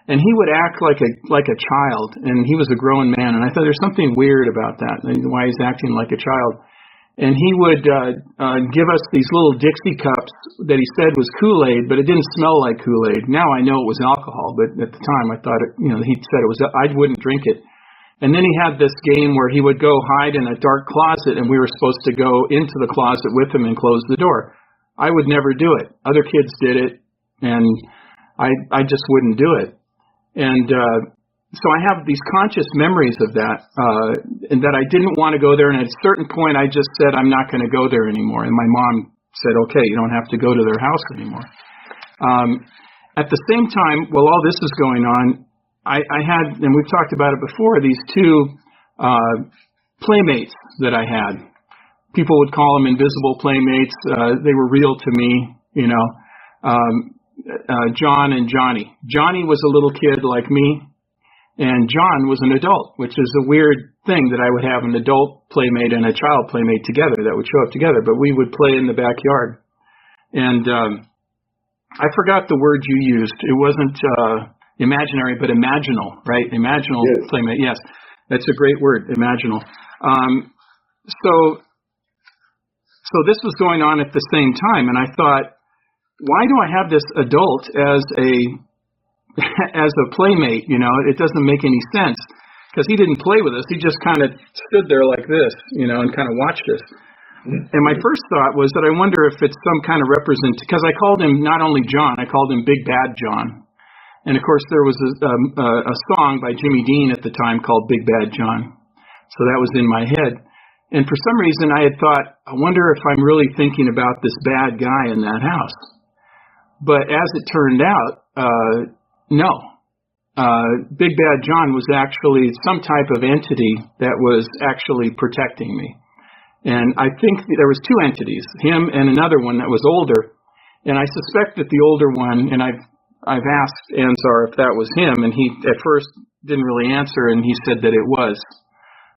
and he would act like a child. And he was a grown man. And I thought there's something weird about that, why he's acting like a child. And he would give us these little Dixie cups that he said was Kool-Aid, but it didn't smell like Kool-Aid. Now I know it was alcohol, but at the time I thought he said it was. I wouldn't drink it. And then he had this game where he would go hide in a dark closet, and we were supposed to go into the closet with him and close the door. I would never do it. Other kids did it, and I just wouldn't do it. And so I have these conscious memories of that, and that I didn't want to go there. And at a certain point, I just said, I'm not going to go there anymore. And my mom said, okay, you don't have to go to their house anymore. At the same time, while all this is going on, I had, and we've talked about it before, these 2 playmates that I had. People would call them invisible playmates. They were real to me, John and Johnny. Johnny was a little kid like me. And John was an adult, which is a weird thing that I would have an adult playmate and a child playmate together that would show up together, but we would play in the backyard. And I forgot the word you used. It wasn't imaginary, but imaginal, right? Imaginal yes. Playmate. Yes, that's a great word, imaginal. So this was going on at the same time, and I thought, why do I have this adult as a playmate? It doesn't make any sense, because he didn't play with us. He just kind of stood there like this, and kind of watched us. And my first thought was that I wonder if it's some kind of because I called him not only John, I called him Big Bad John. And of course there was a song by Jimmy Dean at the time called Big Bad John. So that was in my head. And for some reason I had thought, I wonder if I'm really thinking about this bad guy in that house. But as it turned out, no. Big Bad John was actually some type of entity that was actually protecting me. And I think there was 2 entities, him and another one that was older. And I suspect that the older one, and I've asked Anzar if that was him, and he at first didn't really answer, and he said that it was.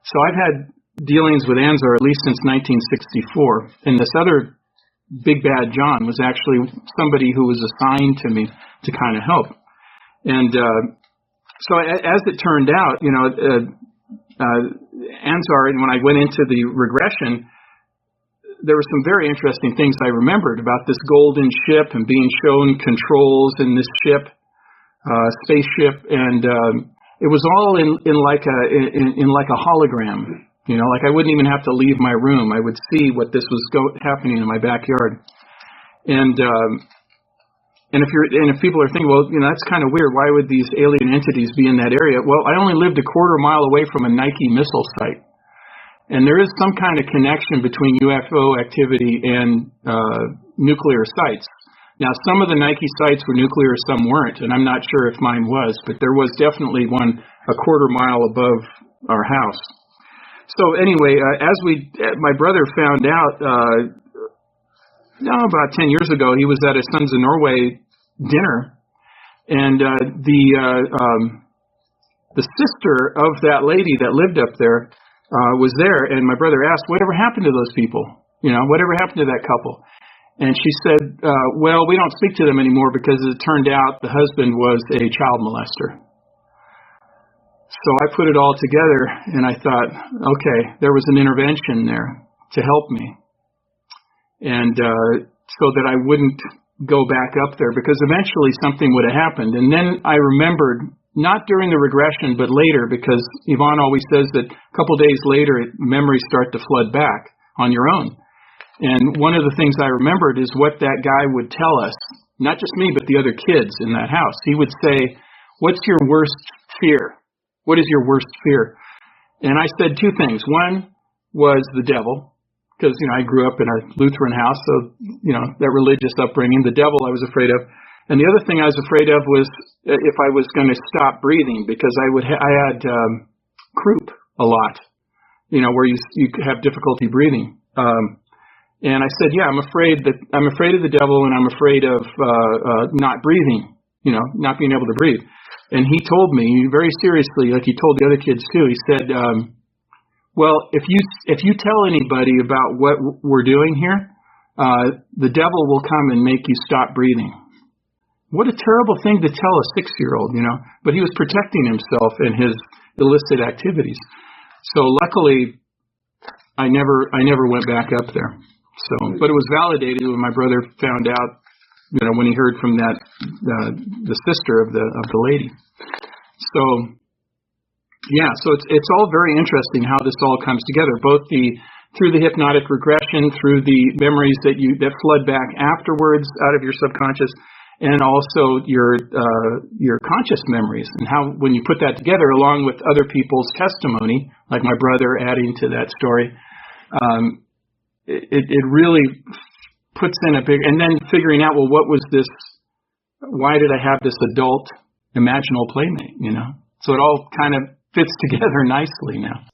So I've had dealings with Anzar at least since 1964. And this other Big Bad John was actually somebody who was assigned to me to kind of help. And so as it turned out, Anzar, and when I went into the regression, there were some very interesting things I remembered about this golden ship and being shown controls in this ship, spaceship, and it was all in like a hologram. Like I wouldn't even have to leave my room. I would see what this was happening in my backyard. And if people are thinking, well, that's kind of weird. Why would these alien entities be in that area? Well, I only lived a quarter mile away from a Nike missile site. And there is some kind of connection between UFO activity and nuclear sites. Now, some of the Nike sites were nuclear, some weren't, and I'm not sure if mine was, but there was definitely one a quarter mile above our house. So anyway, my brother found out, about 10 years ago, he was at a Sons of Norway dinner, and the sister of that lady that lived up there was there, and my brother asked, whatever happened to those people? Whatever happened to that couple? And she said, well, we don't speak to them anymore because it turned out the husband was a child molester. So I put it all together, and I thought, okay, there was an intervention there to help me. And so that I wouldn't go back up there, because eventually something would have happened. And then I remembered, not during the regression, but later, because Yvonne always says that a couple days later, memories start to flood back on your own. And one of the things I remembered is what that guy would tell us, not just me, but the other kids in that house. He would say, what's your worst fear? What is your worst fear? And I said 2 things. One was the devil, because, I grew up in a Lutheran house, so, that religious upbringing. The devil I was afraid of. And the other thing I was afraid of was if I was going to stop breathing, because I had croup a lot, where you have difficulty breathing. And I said, yeah, I'm afraid of the devil, and I'm afraid of not breathing, not being able to breathe. And he told me very seriously, like he told the other kids too, he said, well, if you tell anybody about what we're doing here, the devil will come and make you stop breathing. What a terrible thing to tell a 6-year-old, but he was protecting himself and his illicit activities. So luckily, I never went back up there. So, but it was validated when my brother found out, when he heard from that the sister of the lady. So, yeah, so it's all very interesting how this all comes together, both through the hypnotic regression, through the memories that flood back afterwards out of your subconscious, and also your conscious memories, and how when you put that together along with other people's testimony, like my brother adding to that story. It really puts in a big, and then figuring out, well, what was this? Why did I have this adult imaginal playmate? So it all kind of fits together nicely now.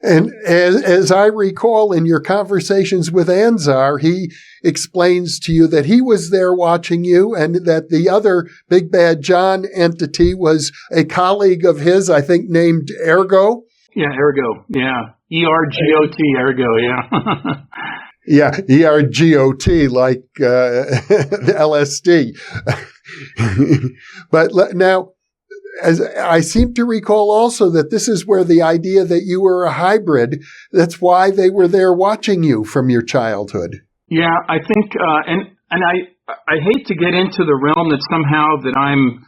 And as I recall in your conversations with Anzar, he explains to you that he was there watching you, and that the other Big Bad John entity was a colleague of his, I think, named Ergo. Yeah, Ergo. Yeah. ERGOT, Ergo, yeah. Yeah, ERGOT, like LSD. But now, as I seem to recall also that this is where the idea that you were a hybrid, that's why they were there watching you from your childhood. Yeah, I think, and I hate to get into the realm that somehow that I'm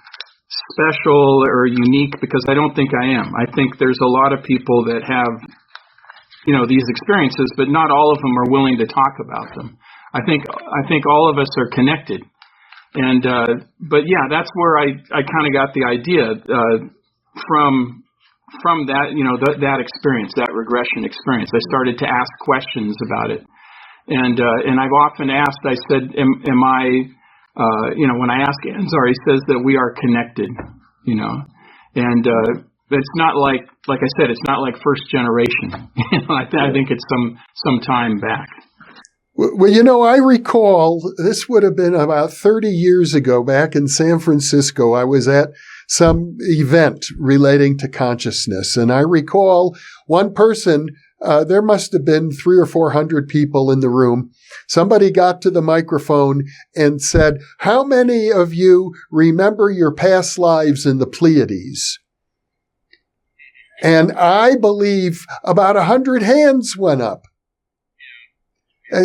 special or unique, because I don't think I am. I think there's a lot of people that have, these experiences, but not all of them are willing to talk about them. I think all of us are connected. And, but yeah, that's where I kind of got the idea, from that, that experience, that regression experience. I started to ask questions about it. And I've often asked, I said, am I, when I ask Anzar, he says that we are connected, and it's not like I said, it's not like first generation. I think it's some time back. Well, I recall this would have been about 30 years ago back in San Francisco. I was at some event relating to consciousness, and I recall one person. There must have been 300 or 400 people in the room. Somebody got to the microphone and said, "How many of you remember your past lives in the Pleiades?" And I believe about 100 hands went up.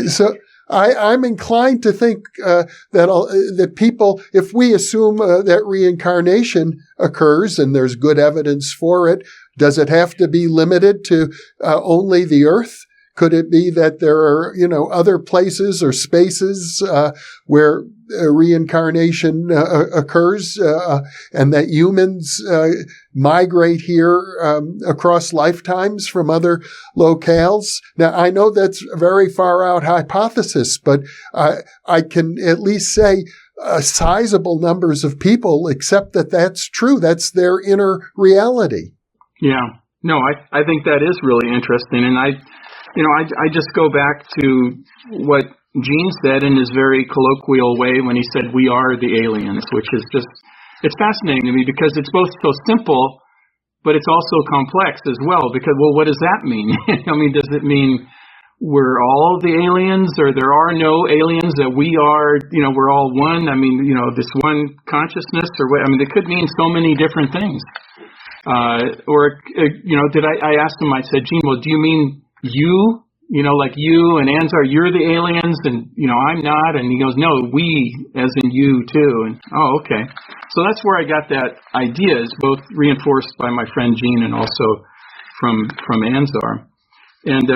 So I'm inclined to think that people, if we assume that reincarnation occurs and there's good evidence for it, does it have to be limited to only the Earth? Could it be that there are, other places or spaces where reincarnation occurs, and that humans migrate here across lifetimes from other locales? Now, I know that's a very far out hypothesis, but I can at least say sizable numbers of people accept that that's true. That's their inner reality. Yeah. No, I think that is really interesting. And I just go back to what Gene said in his very colloquial way when he said, "We are the aliens," which is just, it's fascinating to me because it's both so simple, but it's also complex as well. Because, well, what does that mean? Does it mean we're all the aliens, or there are no aliens, that we are, we're all one? This one consciousness, or what? It could mean so many different things. I asked him, I said, "Gene, well, do you mean you, like you and Anzar, you're the aliens, and, I'm not?" And he goes, "No, we, as in you too." And, oh, okay. So that's where I got that idea, is both reinforced by my friend Gene and also from Anzar. And,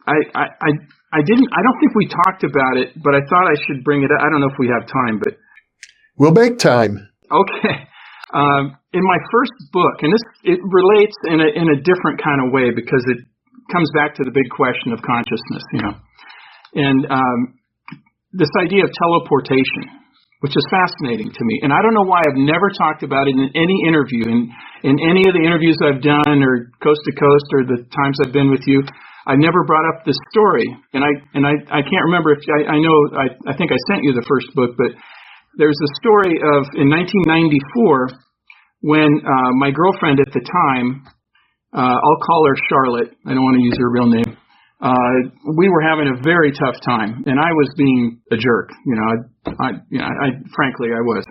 I don't think we talked about it, but I thought I should bring it up. I don't know if we have time, but. We'll make time. Okay. In my first book, and it relates in a different kind of way, because it comes back to the big question of consciousness, and this idea of teleportation, which is fascinating to me. And I don't know why I've never talked about it in any interview, in any of the interviews I've done, or coast to coast, or the times I've been with you. I never brought up this story, and I can't remember if I think I sent you the first book, but there's a story of in 1994 when my girlfriend at the time, I'll call her Charlotte. I don't want to use her real name. We were having a very tough time, and I was being a jerk. Frankly, I was.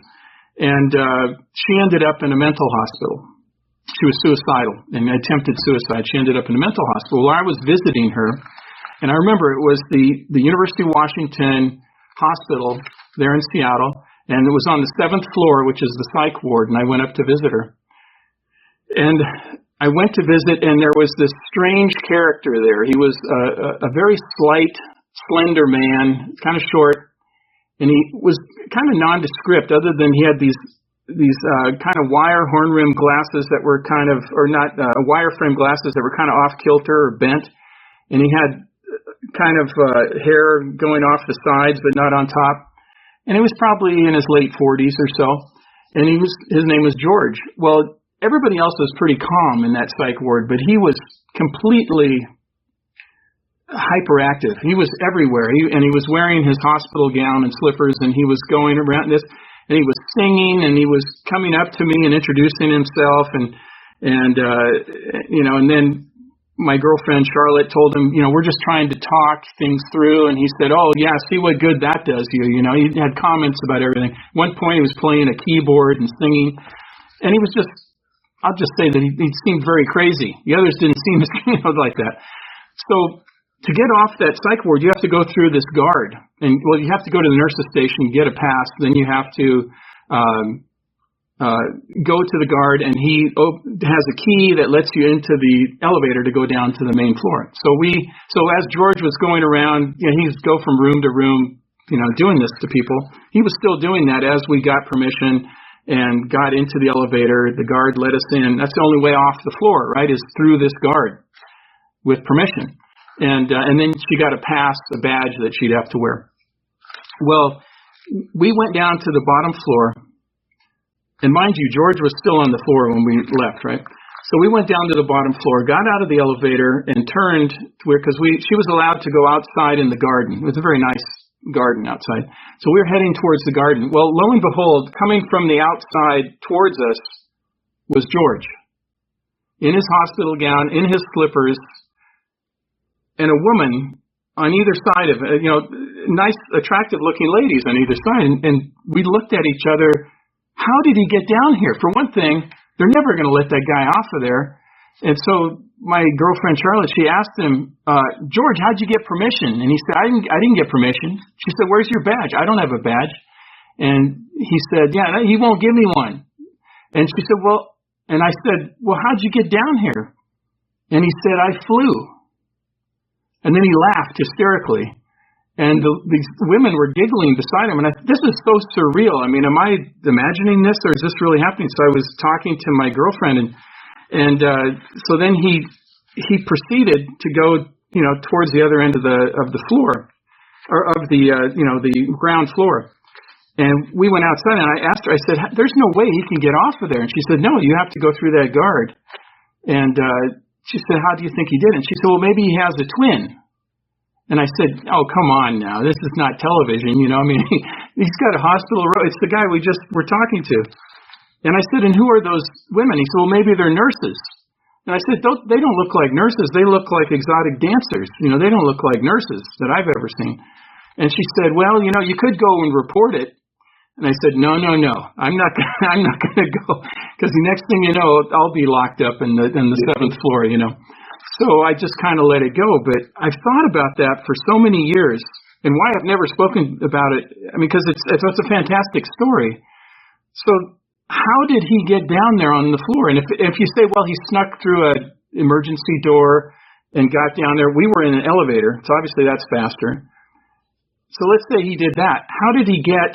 And she ended up in a mental hospital. She was suicidal and attempted suicide. She ended up in a mental hospital. Well, I was visiting her, and I remember it was the University of Washington Hospital there in Seattle, and it was on the 7th floor, which is the psych ward, and I went up to visit her. And I went to visit, and there was this strange character there. He was a very slight, slender man, kind of short, and he was kind of nondescript, other than he had these kind of wire horn rimmed glasses that were kind of, or not wire frame glasses that were kind of off kilter or bent, and he had kind of hair going off the sides but not on top, and he was probably in his late 40s or so, and his name was George. Well, everybody else was pretty calm in that psych ward, but he was completely hyperactive. He was everywhere, and he was wearing his hospital gown and slippers, and he was going around this, and he was singing, and he was coming up to me and introducing himself, and then my girlfriend Charlotte told him, we're just trying to talk things through, and he said, oh yeah, see what good that does you. He had comments about everything. At one point he was playing a keyboard and singing, and he was just, I'll just say that he seemed very crazy. The others didn't seem like that. So to get off that psych ward, you have to go through this guard. And, well, you have to go to the nurse's station, get a pass. Then you have to go to the guard, and he has a key that lets you into the elevator to go down to the main floor. So as George was going around, he'd go from room to room, doing this to people. He was still doing that as we got permission and got into the elevator. The guard let us in. That's the only way off the floor, right, is through this guard with permission. And then she got a pass, a badge that she'd have to wear. Well, we went down to the bottom floor, and mind you, George was still on the floor when we left, right? So we went down to the bottom floor, got out of the elevator, and turned to where, because she was allowed to go outside in the garden. It was a very nice garden outside. So we were heading towards the garden. Well, lo and behold, coming from the outside towards us was George, in his hospital gown, in his slippers, and a woman on either side of it, nice, attractive-looking ladies on either side. And we looked at each other. How did he get down here? For one thing, they're never going to let that guy off of there. And so my girlfriend Charlotte, she asked him, George, how'd you get permission? And he said, I didn't get permission. She said, where's your badge? I don't have a badge. And he said, yeah, he won't give me one. And she said, and I said, how'd you get down here? And he said, I flew. And then he laughed hysterically, and these women were giggling beside him. And this is so surreal. I mean, am I imagining this, or is this really happening? So I was talking to my girlfriend, and so then he proceeded to go, towards the other end of the floor, or of the ground floor. And we went outside, and I asked her. I said, "There's no way he can get off of there." And she said, "No, you have to go through that guard." And she said, "How do you think he did?" And she said, "Well, maybe he has a twin." And I said, "Oh, come on now. This is not television, I mean, he's got a hospital room. It's the guy we just were talking to." And I said, "And who are those women?" He said, "Well, maybe they're nurses." And I said, "They don't look like nurses. They look like exotic dancers. They don't look like nurses that I've ever seen." And she said, "Well, you could go and report it." And I said, no, I'm not going to go, because the next thing you know, I'll be locked up in the 7th floor, So I just kind of let it go. But I've thought about that for so many years, and why I've never spoken about it. I mean, because it's a fantastic story. So how did he get down there on the floor? And if you say, well, he snuck through an emergency door and got down there, we were in an elevator, so obviously that's faster. So let's say he did that. How did he get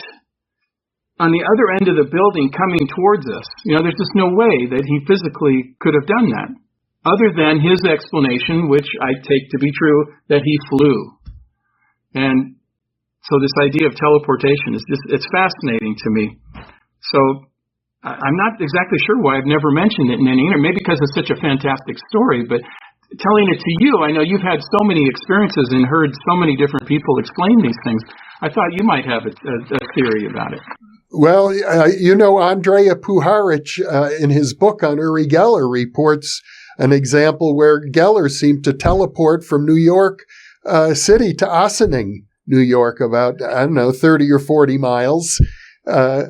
on the other end of the building coming towards us? There's just no way that he physically could have done that, other than his explanation, which I take to be true, that he flew. And so this idea of teleportation it's fascinating to me. So I'm not exactly sure why I've never mentioned it in any interview, maybe because it's such a fantastic story, but telling it to you, I know you've had so many experiences and heard so many different people explain these things. I thought you might have a theory about it. Well, Andrea Puharich, in his book on Uri Geller, reports an example where Geller seemed to teleport from New York City to Ossining, New York, about, 30 or 40 miles. So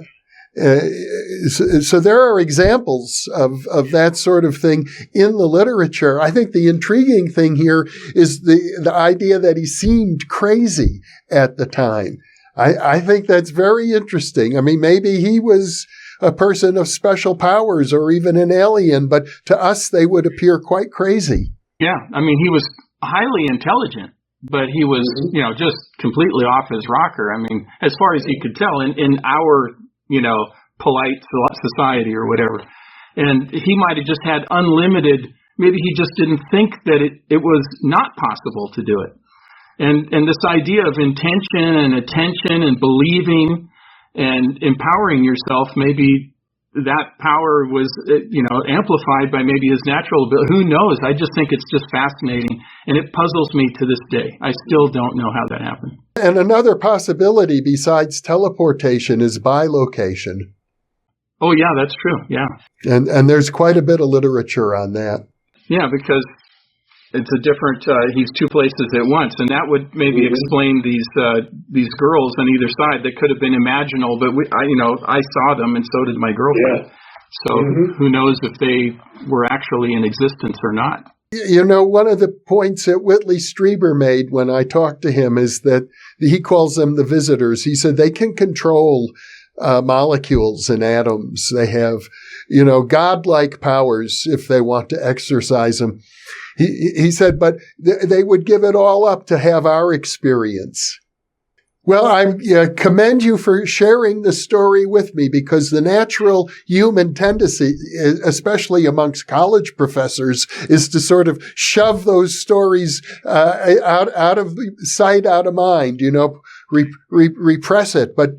there are examples of that sort of thing in the literature. I think the intriguing thing here is the idea that he seemed crazy at the time. I think that's very interesting. I mean, maybe he was a person of special powers or even an alien, but to us, they would appear quite crazy. Yeah. I mean, he was highly intelligent, but he was, just completely off his rocker. I mean, as far as you could tell in our, polite society or whatever. And he might have just had unlimited, maybe he just didn't think that it was not possible to do it. And this idea of intention and attention and believing and empowering yourself, maybe that power was, amplified by maybe his natural ability. Who knows? I just think it's just fascinating. And it puzzles me to this day. I still don't know how that happened. And another possibility besides teleportation is bilocation. Oh, yeah, that's true. Yeah. And there's quite a bit of literature on that. Yeah, because it's a different, he's two places at once. And that would maybe explain these girls on either side that could have been imaginal, but I saw them and so did my girlfriend. Yeah. So who knows if they were actually in existence or not. One of the points that Whitley Strieber made when I talked to him is that he calls them the visitors. He said they can control molecules and atoms. They have, godlike powers if they want to exercise them. He said, but they would give it all up to have our experience. Well, I commend you for sharing the story with me, because the natural human tendency, especially amongst college professors, is to sort of shove those stories out of sight, out of mind, repress it. But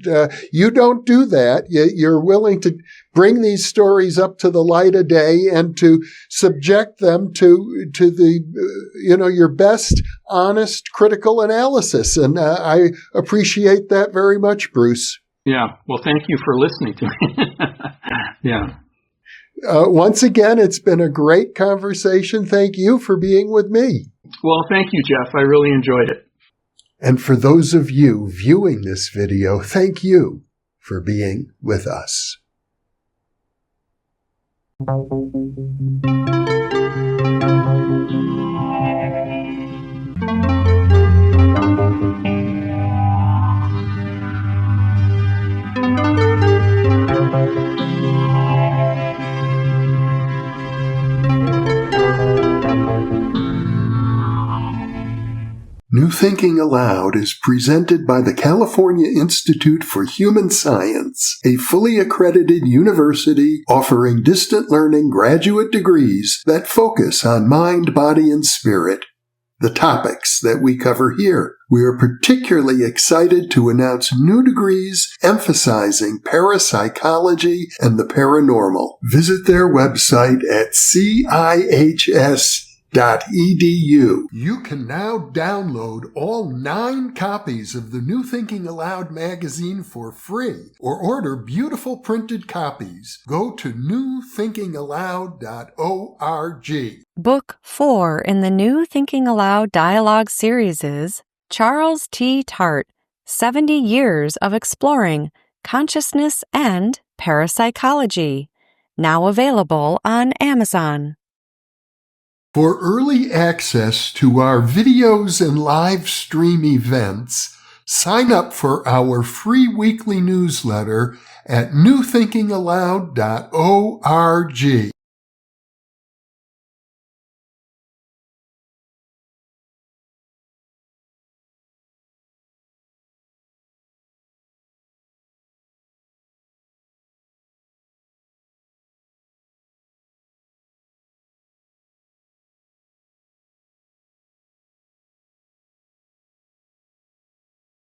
you don't do that. You're willing to bring these stories up to the light of day and to subject them to the, your best honest critical analysis. And I appreciate that very much, Bruce. Yeah. Well, thank you for listening to me. Yeah. Once again, it's been a great conversation. Thank you for being with me. Well, thank you, Jeff. I really enjoyed it. And for those of you viewing this video, thank you for being with us. New Thinking Aloud is presented by the California Institute for Human Science, a fully accredited university offering distant learning graduate degrees that focus on mind, body, and spirit. The topics that we cover here. We are particularly excited to announce new degrees emphasizing parapsychology and the paranormal. Visit their website at CIHS.edu. You can now download all 9 copies of the New Thinking Aloud magazine for free, or order beautiful printed copies. Go to newthinkingaloud.org. Book 4 in the New Thinking Aloud dialogue series is Charles T. Tart, 70 Years of Exploring Consciousness and Parapsychology, now available on Amazon. For early access to our videos and live stream events, sign up for our free weekly newsletter at newthinkingaloud.org.